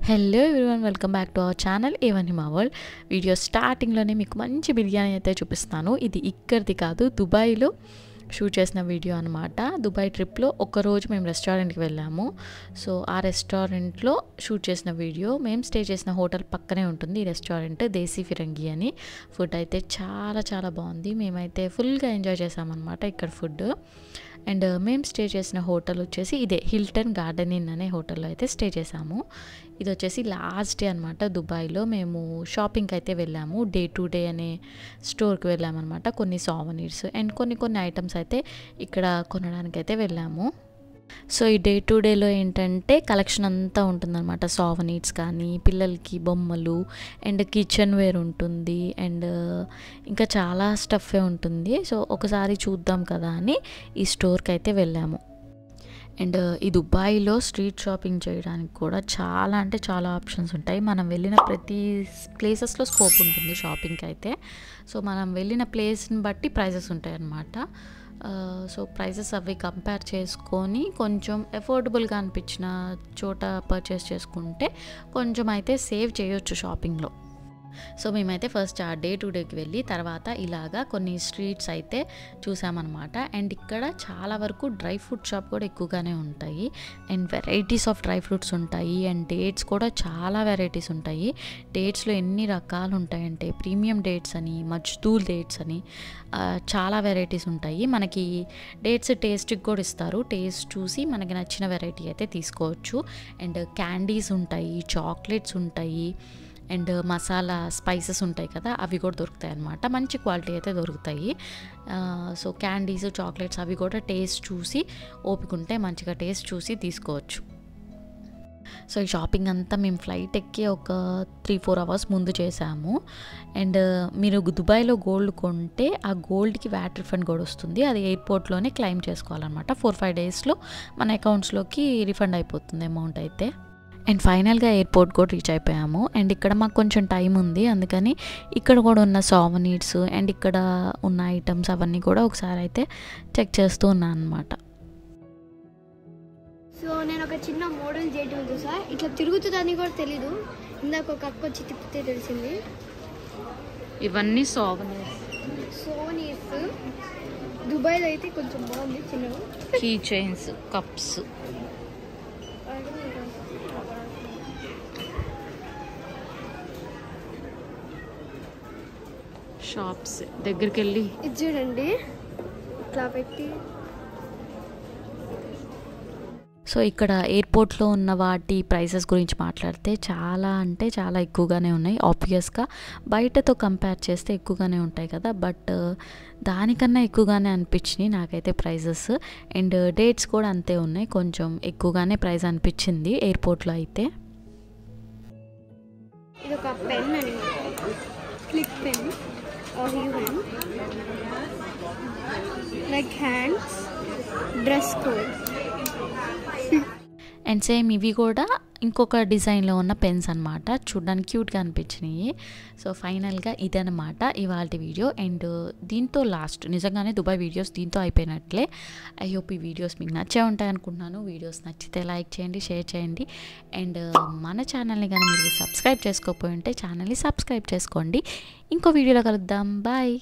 Hello everyone, welcome back to our channel A1 Hima world. Video స్టార్టింగ్లోనే మీకు మంచి బిర్యానీ అయితే చూపిస్తాను. ఇది ఇక్కడిది కాదు, దుబాయ్లో షూట్ చేసిన వీడియో అనమాట. దుబాయ్ ట్రిప్లో ఒకరోజు మేము రెస్టారెంట్కి వెళ్ళాము. సో ఆ రెస్టారెంట్లో షూట్ చేసిన వీడియో. మేము స్టే చేసిన హోటల్ పక్కనే ఉంటుంది ఈ రెస్టారెంట్, దేశీ ఫిరంగి అని. ఫుడ్ అయితే చాలా చాలా బాగుంది. మేమైతే ఫుల్గా ఎంజాయ్ చేసామన్నమాట ఇక్కడ ఫుడ్. అండ్ మేము స్టే చేసిన హోటల్ వచ్చేసి ఇదే హిల్టన్ గార్డెన్ ఇన్ అనే హోటల్లో అయితే స్టే చేసాము. ఇది వచ్చేసి లాస్ట్ డే అనమాట. దుబాయ్లో మేము షాపింగ్కి అయితే వెళ్ళాము. డే టు డే అనే స్టోర్కి వెళ్ళామన్నమాట. కొన్ని సావనీర్స్ అండ్ కొన్ని ఐటమ్స్ అయితే ఇక్కడ కొనడానికి అయితే వెళ్ళాము. సో ఈ డే టు డేలో ఏంటంటే కలెక్షన్ అంతా ఉంటుందన్నమాట. సావనీట్స్ కానీ, పిల్లలకి బొమ్మలు అండ్ కిచెన్ వేర్ ఉంటుంది అండ్ ఇంకా చాలా స్టఫే ఉంటుంది. సో ఒకసారి చూద్దాం కదా అని ఈ స్టోర్కి అయితే వెళ్ళాము. అండ్ ఈ దుబాయ్లో స్ట్రీట్ షాపింగ్ చేయడానికి కూడా చాలా అంటే చాలా ఆప్షన్స్ ఉంటాయి. మనం వెళ్ళిన ప్రతి ప్లేసెస్లో స్కోప్ ఉంటుంది షాపింగ్కి అయితే. సో మనం వెళ్ళిన ప్లేస్ని బట్టి ప్రైజెస్ ఉంటాయి అన్నమాట. సో ప్రైజెస్ అవి కంపేర్ చేసుకొని కొంచెం ఎఫోర్డబుల్గా అనిపించిన చోట పర్చేస్ చేసుకుంటే కొంచెం అయితే సేవ్ చేయొచ్చు షాపింగ్లో. సో మేమైతే ఫస్ట్ ఆ డే టు డేకి వెళ్ళి తర్వాత ఇలాగా కొన్ని స్ట్రీట్స్ అయితే చూసామన్నమాట. అండ్ ఇక్కడ చాలా వరకు డ్రై ఫ్రూట్ షాప్ కూడా ఎక్కువగానే ఉంటాయి and varieties of dry fruits ఉంటాయి. అండ్ డేట్స్ కూడా చాలా వెరైటీస్ ఉంటాయి. డేట్స్లో ఎన్ని రకాలు ఉంటాయంటే ప్రీమియం డేట్స్ అని, మజ్దూల్ డేట్స్ అని చాలా వెరైటీస్ ఉంటాయి. మనకి డేట్స్ టేస్ట్కి కూడా ఇస్తారు. టేస్ట్ చూసి మనకి నచ్చిన వెరైటీ అయితే తీసుకోవచ్చు. అండ్ క్యాండీస్ ఉంటాయి, చాక్లెట్స్ ఉంటాయి అండ్ మసాలా స్పైసెస్ ఉంటాయి కదా, అవి కూడా దొరుకుతాయి అన్నమాట. మంచి క్వాలిటీ అయితే దొరుకుతాయి. సో క్యాండీస్, చాక్లెట్స్ అవి కూడా టేస్ట్ చూసి ఓపిక ఉంటే మంచిగా టేస్ట్ చూసి తీసుకోవచ్చు. సో ఈ షాపింగ్ అంతా మేము ఫ్లైట్ ఎక్కి ఒక 3-4 అవర్స్ ముందు చేసాము. అండ్ మీరు దుబాయ్లో గోల్డ్ కొంటే ఆ గోల్డ్కి వ్యాట్ రిఫండ్ కూడా వస్తుంది. అది ఎయిర్పోర్ట్లోనే క్లెయిమ్ చేసుకోవాలన్నమాట. 4-5 డేస్లో మన అకౌంట్స్లోకి రిఫండ్ అయిపోతుంది అమౌంట్ అయితే. అండ్ ఫైనల్గా ఎయిర్పోర్ట్ కూడా రీచ్ అయిపోయాము. అండ్ ఇక్కడ మాకు కొంచెం టైం ఉంది, అందుకని ఇక్కడ కూడా ఉన్న సావనీట్స్ అండ్ ఇక్కడ ఉన్న ఐటమ్స్ అవన్నీ కూడా ఒకసారి అయితే చెక్ చేస్తూ ఉన్నాను అనమాట. సో నేను ఒక చిన్న మోడల్ చేయటం చూసా, ఇట్లా తిరుగుతుందని కూడా తెలీదు. ఇందాక ఒక అక్క వచ్చి తిప్పితే తెలిసింది. ఇవన్నీ సోనీస్ దుబాయ్లో అయితే కొంచెం బాగుంది. చిన్నగా కీ చైన్స్, కప్స్, షాప్స్ దగ్గరికి వెళ్ళి ఇది చూడండి ఇట్లా పెట్టి. సో ఇక్కడ ఎయిర్పోర్ట్లో ఉన్న వాటి ప్రైసెస్ గురించి మాట్లాడితే చాలా అంటే చాలా ఎక్కువగానే ఉన్నాయి. ఆబ్వియస్గా బయటతో కంపేర్ చేస్తే ఎక్కువగానే ఉంటాయి కదా, బట్ దానికన్నా ఎక్కువగానే అనిపించినాయి నాకైతే ప్రైజెస్. అండ్ డేట్స్ కూడా అంతే ఉన్నాయి, కొంచెం ఎక్కువగానే ప్రైస్ అనిపించింది ఎయిర్పోర్ట్లో అయితే. ఇది ఒక పెన్ అండి, click pen or even like hands, dress code. And same ఇవి కూడా ఇంకొక డిజైన్లో ఉన్న పెన్స్ అనమాట. చూడడానికి క్యూట్గా అనిపించినాయి. సో ఫైనల్గా ఇదనమాట ఇవాళ వీడియో. అండ్ దీంతో లాస్ట్ నిజంగానే దుబాయ్ వీడియోస్ దీంతో అయిపోయినట్లే. ఐ హోప్ ఈ వీడియోస్ మీకు నచ్చే ఉంటాయి అనుకుంటున్నాను. వీడియోస్ నచ్చితే లైక్ చేయండి, షేర్ చేయండి. అండ్ మన ఛానల్ని కానీ మీరు సబ్స్క్రైబ్ చేసుకోకపోయి ఉంటే ఛానల్ని సబ్స్క్రైబ్ చేసుకోండి. ఇంకో వీడియోలో కలుద్దాం. బాయ్.